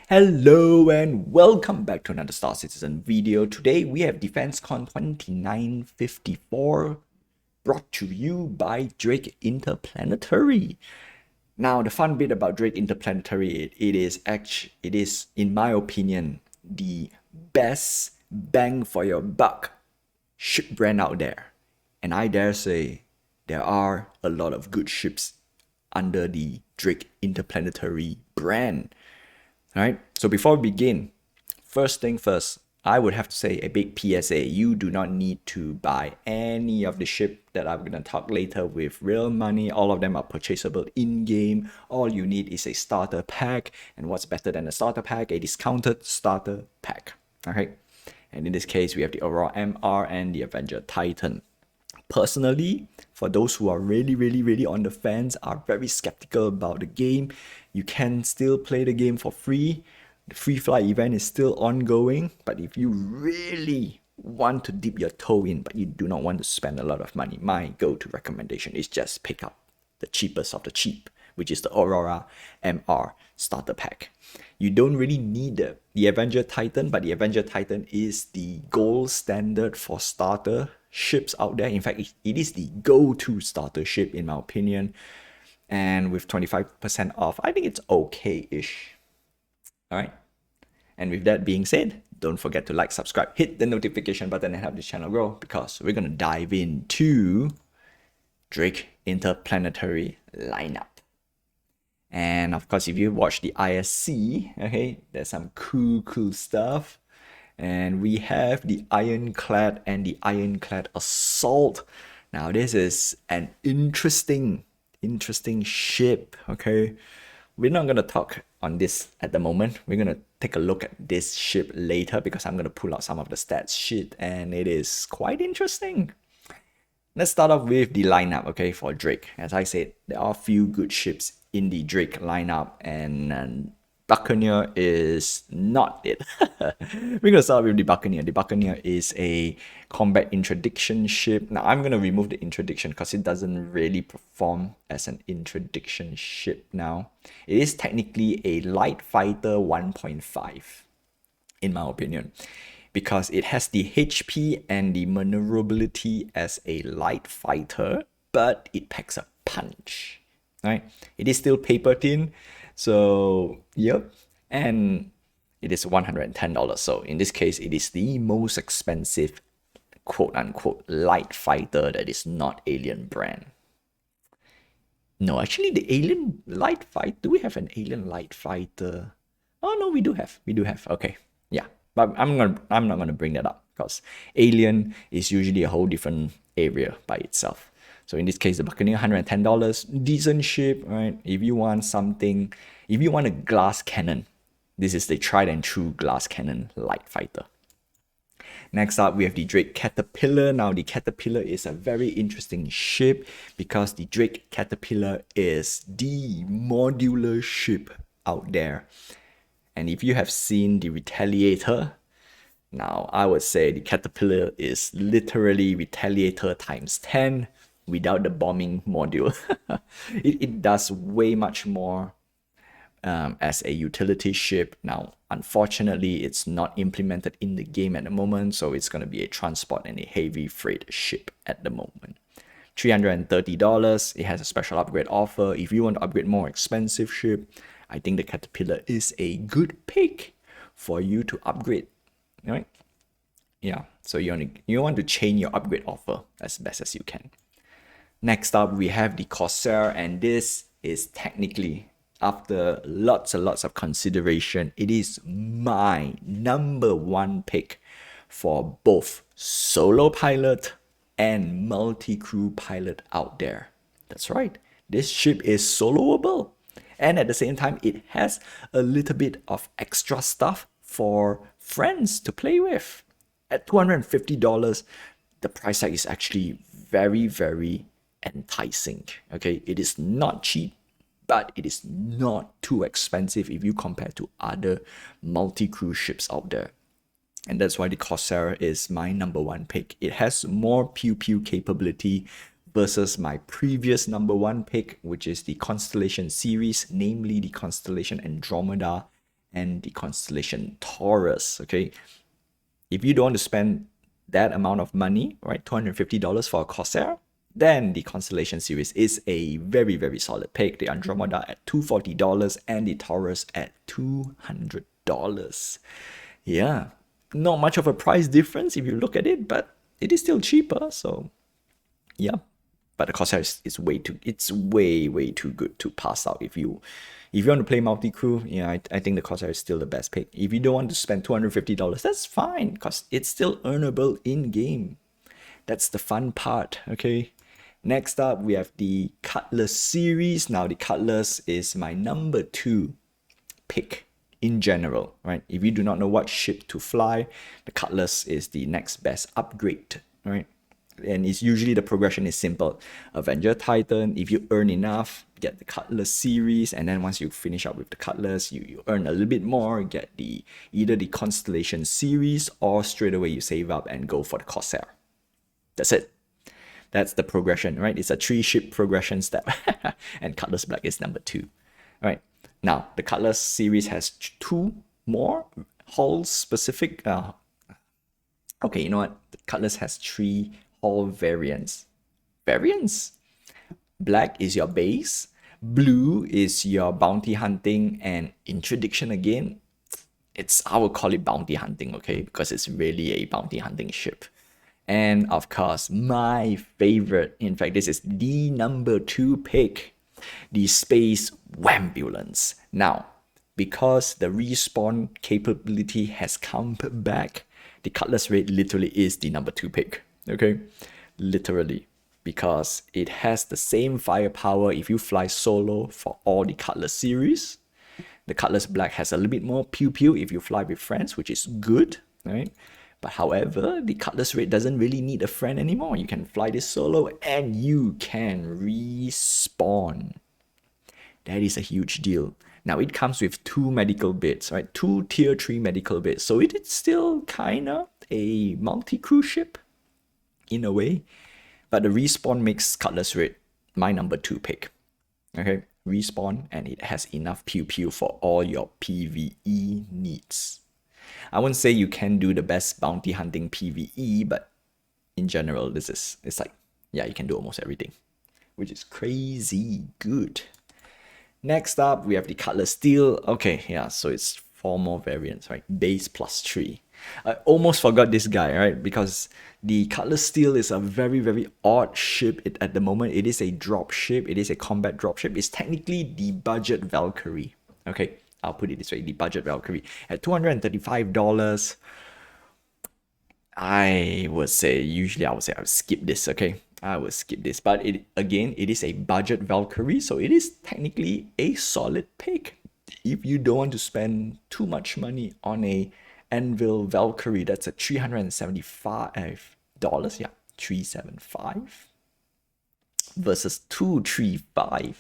Hello and welcome back to another Star Citizen video. Today we have Defensecon 2954 brought to you by Drake Interplanetary. Now the fun bit about Drake Interplanetary, it is in my opinion the best bang for your buck ship brand out there. And I dare say there are a lot of good ships under the Drake Interplanetary brand. Alright, so before we begin, first thing first, I would have to say a big PSA. You do not need to buy any of the ship that I'm going to talk later with real money. All of them are purchasable in-game. All you need is a starter pack. And what's better than a starter pack? A discounted starter pack. Alright, and in this case, we have the Aurora MR and the Avenger Titan. Personally, for those who are really on the fence, are very skeptical about the game, you can still play the game for free. The free flight event is still ongoing, but if you really want to dip your toe in, but you do not want to spend a lot of money, my go-to recommendation is just pick up the cheapest of the cheap, which is the Aurora MR starter pack. You don't really need the Avenger Titan, but the Avenger Titan is the gold standard for starter ships out there. In fact, it is the go-to starter ship in my opinion. And with 25% off, I think it's okay-ish. Alright. And with that being said, don't forget to like, subscribe, hit the notification button and help this channel grow, because we're gonna dive into Drake Interplanetary lineup. And of course, if you watch the ISC, okay, there's some cool stuff. And we have the Ironclad and the Ironclad Assault. Now, this is an interesting ship, okay? We're not going to talk on this at the moment. We're going to take a look at this ship later, because I'm going to pull out some of the stats sheet, and it is quite interesting. Let's start off with the lineup, okay, for Drake. As I said, there are a few good ships in the Drake lineup, and Buccaneer is not it. We're going to start with the Buccaneer. The Buccaneer is a combat interdiction ship. Now, I'm going to remove the interdiction because it doesn't really perform as an interdiction ship now. It is technically a light fighter 1.5, in my opinion, because it has the HP and the maneuverability as a light fighter, but it packs a punch. Right? It is still paper thin, so yep, and it is $110. So in this case, it is the most expensive quote-unquote light fighter that is not Alien brand. No, actually, the Alien light fighter. Do we have an Alien light fighter? Oh no, we do have. Okay, yeah, but I'm not gonna bring that up because Alien is usually a whole different area by itself. So in this case, the Buccaneer, $110, decent ship, right? If you want something, if you want a glass cannon, this is the tried and true glass cannon light fighter. Next up, we have the Drake Caterpillar. Now, the Caterpillar is a very interesting ship because the Drake Caterpillar is the modular ship out there. And if you have seen the Retaliator, now I would say the Caterpillar is literally Retaliator times 10. Without the bombing module. it does way much more as a utility ship. Now, unfortunately, it's not implemented in the game at the moment, so it's going to be a transport and a heavy freight ship at the moment. $330. It has a special upgrade offer. If you want to upgrade more expensive ship, I think the Caterpillar is a good pick for you to upgrade. Right? Yeah, so you want to chain your upgrade offer as best as you can. Next up, we have the Corsair, and this is technically, after lots and lots of consideration, it is my number one pick for both solo pilot and multi-crew pilot out there. That's right, this ship is soloable, and at the same time, it has a little bit of extra stuff for friends to play with. At $250, the price tag is actually very enticing. Okay, it is not cheap, but it is not too expensive if you compare to other multi-crew ships out there. And that's why the Corsair is my number one pick. It has more pew capability versus my previous number one pick, which is the Constellation series, namely the Constellation Andromeda and the constellation Taurus. Okay, if you don't want to spend that amount of money, right, $250 for a Corsair, then the Constellation series is a very, very solid pick. The Andromeda at $240 and the Taurus at $200. Yeah, not much of a price difference if you look at it, but it is still cheaper. So, yeah. But the Corsair is way too, it's way too good to pass out. If you want to play multi-crew, yeah, I think the Corsair is still the best pick. If you don't want to spend $250, that's fine, because it's still earnable in-game. That's the fun part, okay? Next up, we have the Cutlass series. Now, the Cutlass is my number 2 pick in general, right? If you do not know what ship to fly, the Cutlass is the next best upgrade, right? And it's usually the progression is simple. Avenger Titan, if you earn enough, get the Cutlass series, and then once you finish up with the Cutlass, you earn a little bit more, get either the Constellation series, or straight away you save up and go for the Corsair. That's it. That's the progression, right? It's a 3-ship progression step. And Cutlass Black is number 2. All right. Now, the Cutlass series has 2 more hull specific. Okay, you know what? The Cutlass has 3 hull variants. Black is your base. Blue is your bounty hunting and interdiction again. I would call it bounty hunting, okay? Because it's really a bounty hunting ship. And of course, my favorite, in fact, this is the number 2 pick, the Space Wambulance. Now, because the respawn capability has come back, the Cutlass Raid literally is the number 2 pick, okay? Literally, because it has the same firepower if you fly solo for all the Cutlass series. The Cutlass Black has a little bit more pew-pew if you fly with friends, which is good, right? But however, the Cutlass Raid doesn't really need a friend anymore. You can fly this solo and you can respawn. That is a huge deal. Now, it comes with 2 medical beds, right? 2 tier 3 medical beds. So it is still kind of a multi-crew ship in a way. But the respawn makes Cutlass Raid my number 2 pick. Okay, respawn, and it has enough pew-pew for all your PvE needs. I wouldn't say you can do the best bounty hunting PvE, but in general, it's like, yeah, you can do almost everything, which is crazy good. Next up, we have the Cutlass Steel. Okay, yeah, so it's 4 more variants, right? Base plus 3. I almost forgot this guy, right? Because the Cutlass Steel is a very odd ship. At the moment, it is a drop ship. It is a combat drop ship. It's technically the budget Valkyrie. Okay, I'll put it this way, the budget Valkyrie. At $235, I would say I would skip this, okay? I will skip this. But it is a budget Valkyrie, so it is technically a solid pick. If you don't want to spend too much money on a Anvil Valkyrie, that's at $375. Yeah, $375 versus $235.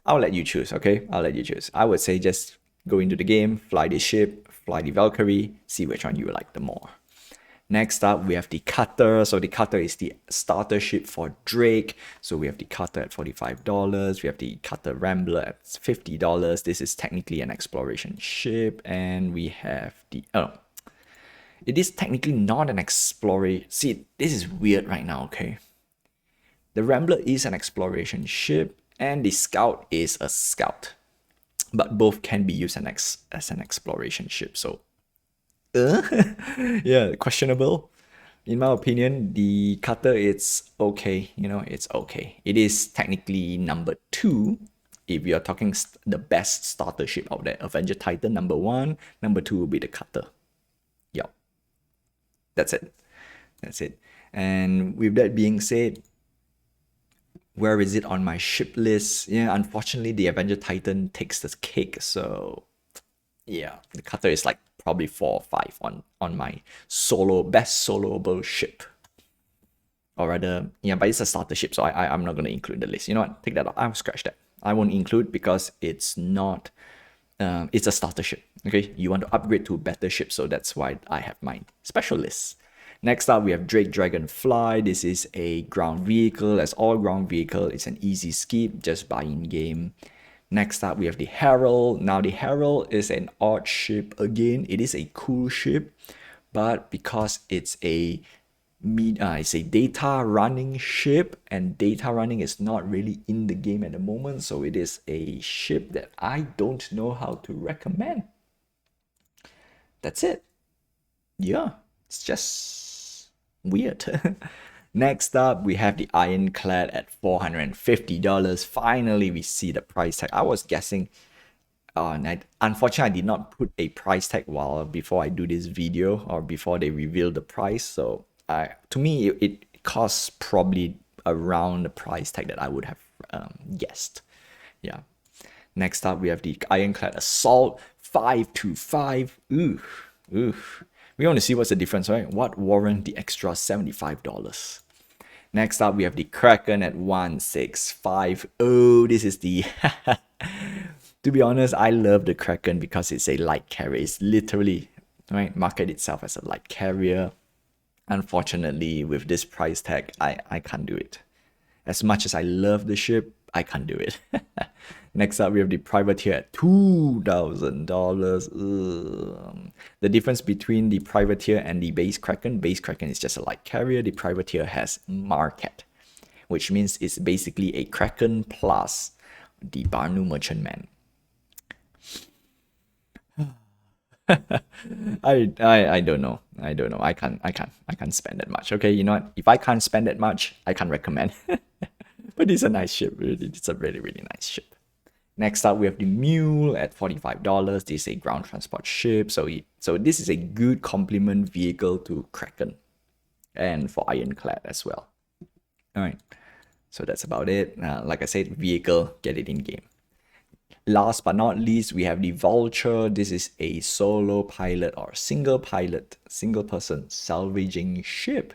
I'll let you choose, okay? I'll let you choose. I would say just go into the game, fly the ship, fly the Valkyrie, see which one you like the more. Next up, we have the Cutter. So the Cutter is the starter ship for Drake. So we have the Cutter at $45. We have the Cutter Rambler at $50. This is technically an exploration ship. And we have the... it is technically not an exploration... See, this is weird right now, okay? The Rambler is an exploration ship, and the Scout is a Scout. But both can be used as an exploration ship, so... yeah, questionable. In my opinion, the Cutter, it's okay. You know, it's okay. It is technically number 2. If you're talking the best starter ship out there, Avenger Titan, number 1. Number 2 will be the Cutter. Yup. That's it. That's it. And with that being said, where is it on my ship list? Yeah, unfortunately, the Avenger Titan takes the cake. So, yeah, the Cutter is like probably 4 or 5 on my best soloable ship. Or rather, yeah, but it's a starter ship, so I'm not going to include the list. You know what? Take that off. I'll scratch that. I won't include because it's not... it's a starter ship, okay? You want to upgrade to a better ship, so that's why I have my special list. Next up, we have Drake Dragonfly. This is a ground vehicle. As all ground vehicle, it's an easy skip, just buy in game. Next up, we have the Herald. Now, the Herald is an odd ship. Again, it is a cool ship, but because it's a data running ship, and data running is not really in the game at the moment, so it is a ship that I don't know how to recommend. That's it. Yeah, it's just weird. Next up, we have the Ironclad at $450. Finally, we see the price tag. I was guessing, and unfortunately, I did not put a price tag before I do this video or before they reveal the price. So, to me, it costs probably around the price tag that I would have guessed. Yeah. Next up, we have the Ironclad Assault 525. Oof, oof. We want to see what's the difference, right? What warrant the extra $75? Next up, we have the Kraken at 165. Oh, this is the... To be honest, I love the Kraken because it's a light carrier. It's literally, right, market itself as a light carrier. Unfortunately, with this price tag, I can't do it. As much as I love the ship, I can't do it. Next up, we have the Privateer at $2,000. The difference between the Privateer and the base Kraken is just a light carrier. The Privateer has market, which means it's basically a Kraken plus the Barnu Merchantman. I don't know. I don't know. I can't spend that much. Okay, you know what? If I can't spend that much, I can't recommend. But it's a nice ship. Really, it's a really, really nice ship. Next up, we have the Mule at $45. This is a ground transport ship. So this is a good complement vehicle to Kraken and for Ironclad as well. All right. So that's about it. Like I said, vehicle, get it in game. Last but not least, we have the Vulture. This is a solo pilot or single pilot, single person salvaging ship.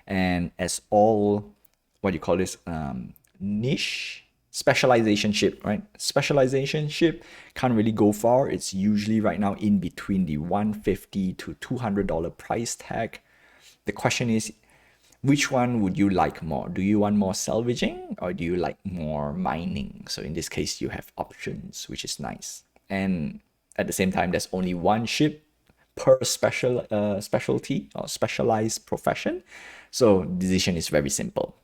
And as all, what do you call this, niche specialization ship, right? Specialization ship can't really go far. It's usually right now in between the $150 to $200 price tag. The question is, which one would you like more? Do you want more salvaging or do you like more mining? So in this case, you have options, which is nice. And at the same time, there's only one ship per specialty or specialized profession. So decision is very simple.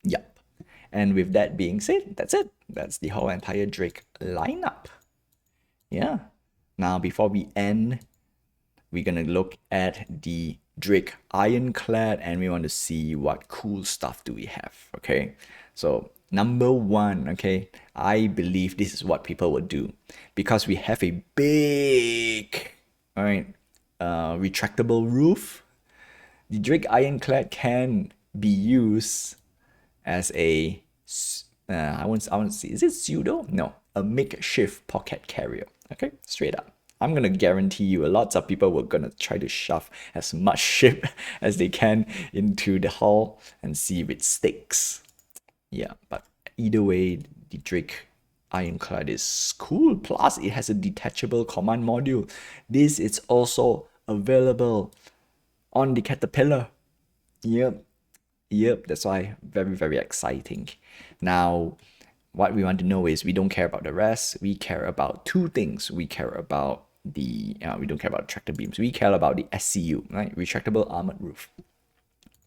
Yep. And with that being said, that's it. That's the whole entire Drake lineup. Yeah. Now, before we end, we're going to look at the Drake Ironclad and we want to see what cool stuff do we have. Okay. So number one, okay, I believe this is what people would do because we have a big, all right, retractable roof. The Drake Ironclad can be used as a I want to see, is it pseudo? No, a makeshift pocket carrier. Okay, straight up. I'm gonna guarantee you, lots of people were gonna try to shove as much ship as they can into the hull and see if it sticks. Yeah, but either way, the Drake Ironclad is cool. Plus, it has a detachable command module. This is also available on the Caterpillar. Yep, that's why very, very exciting. Now, what we want to know is we don't care about the rest. We care about two things. We care about we don't care about tractor beams. We care about the SCU, right? Retractable armored roof.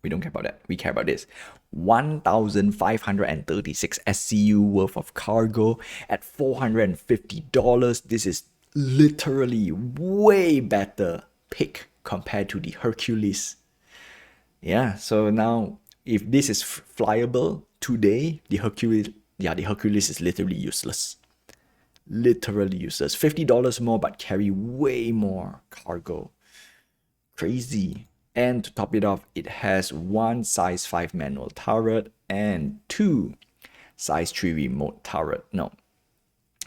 We don't care about that. We care about this. 1,536 SCU worth of cargo at $450. This is literally way better pick compared to the Hercules. Yeah, so now if this is flyable today, the Hercules is literally useless. Literally useless. $50 more, but carry way more cargo. Crazy. And to top it off, it has one size 5 manual turret and two size 3 remote turret. No,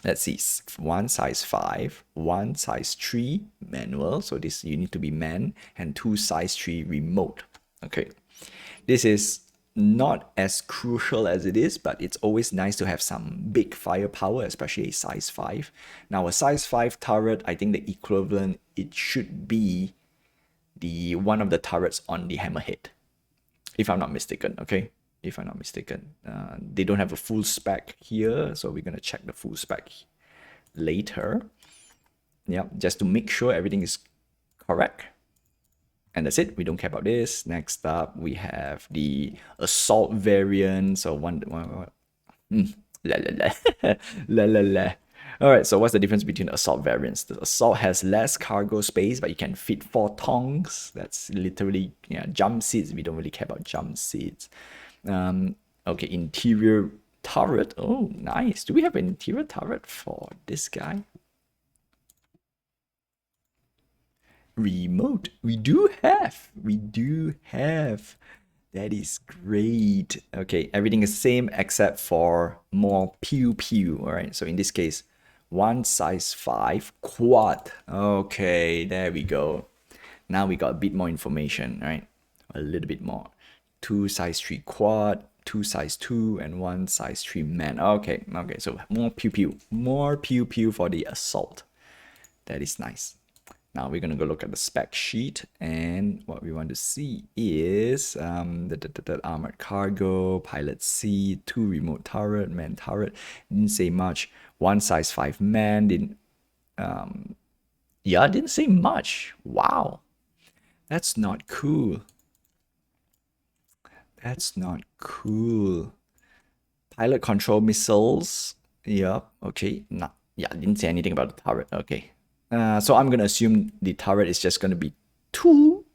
let's see, one size 5, one size 3 manual. So this you need to be man, and two size 3 remote. Okay, this is not as crucial as it is, but it's always nice to have some big firepower, especially a size 5. Now a size 5 turret, I think the equivalent, it should be the one of the turrets on the Hammerhead, if I'm not mistaken. Okay, if I'm not mistaken. They don't have a full spec here, so we're gonna check the full spec later. Yep, just to make sure everything is correct. And that's it. We don't care about this. Next up, we have the assault variant. So la la la la la la. All right. So what's the difference between assault variants? The assault has less cargo space, but you can fit 4 tongs. That's literally jump seats. We don't really care about jump seats. Okay, interior turret. Oh, nice. Do we have an interior turret for this guy? Remote. We do have. That is great. Okay, everything is same except for more pew pew. All right, so in this case, 1 size 5 quad. Okay, there we go. Now we got a bit more information, right? A little bit more. 2 size 3 quad, 2 size 2, and 1 size 3 man. Okay, so more pew pew. More pew pew for the assault. That is nice. Now we're going to go look at the spec sheet, and what we want to see is the armored cargo, pilot seat, 2 remote turret, man turret. Didn't say much. 1 size 5 man. Didn't say much. Wow. That's not cool. That's not cool. Pilot control missiles. Yep. Okay. Didn't say anything about the turret. Okay. So I'm gonna assume the turret is just gonna be 2.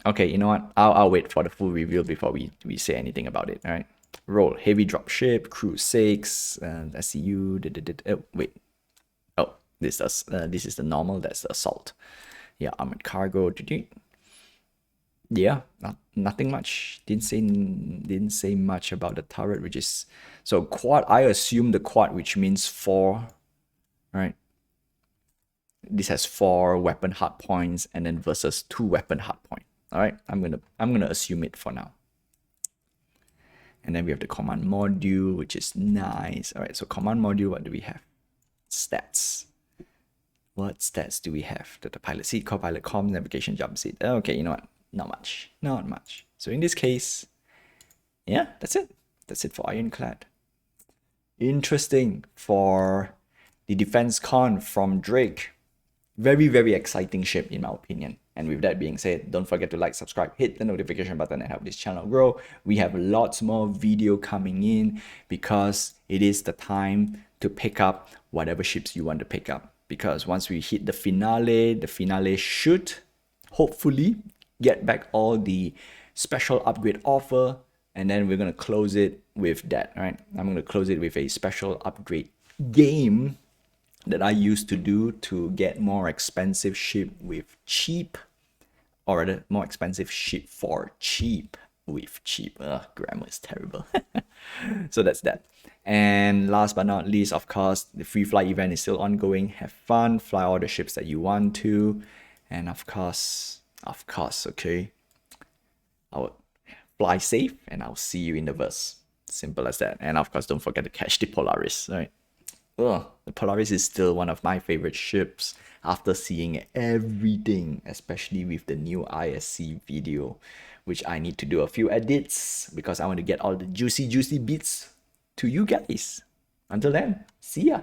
Okay, you know what? I'll wait for the full reveal before we say anything about it. All right. Roll heavy dropship, crew 6, SCU. Oh, wait. Oh, this is the normal. That's the assault. Yeah, armored cargo. Yeah, nothing much. Didn't say much about the turret, which is so quad. I assume the quad, which means 4. Right. This has 4 weapon hard points and then versus 2 weapon hard point. All right. I'm gonna assume it for now. And then we have the command module, which is nice. All right. So command module, what do we have? Stats. What stats do we have? The pilot seat, co-pilot comms, navigation, jump seat. Okay. You know what? Not much. So in this case, yeah, that's it. That's it for Ironclad. Interesting for the Defensecon from Drake. Very, very exciting ship in my opinion. And with that being said, don't forget to like, subscribe, hit the notification button and help this channel grow. We have lots more video coming in because it is the time to pick up whatever ships you want to pick up. Because once we hit the finale should hopefully get back all the special upgrade offer. And then we're going to close it with that, right? I'm going to close it with a special upgrade game that I used to do to get more expensive ship with cheap, or rather more expensive ship for cheap with cheap. Grammar is terrible. So that's that. And last but not least, of course, the free fly event is still ongoing. Have fun, fly all the ships that you want to, and of course, okay, I would fly safe, and I'll see you in the verse. Simple as that. And of course, don't forget to catch the Polaris, right? The Polaris is still one of my favorite ships after seeing everything, especially with the new ISC video, which I need to do a few edits because I want to get all the juicy bits to you guys. Until then, see ya.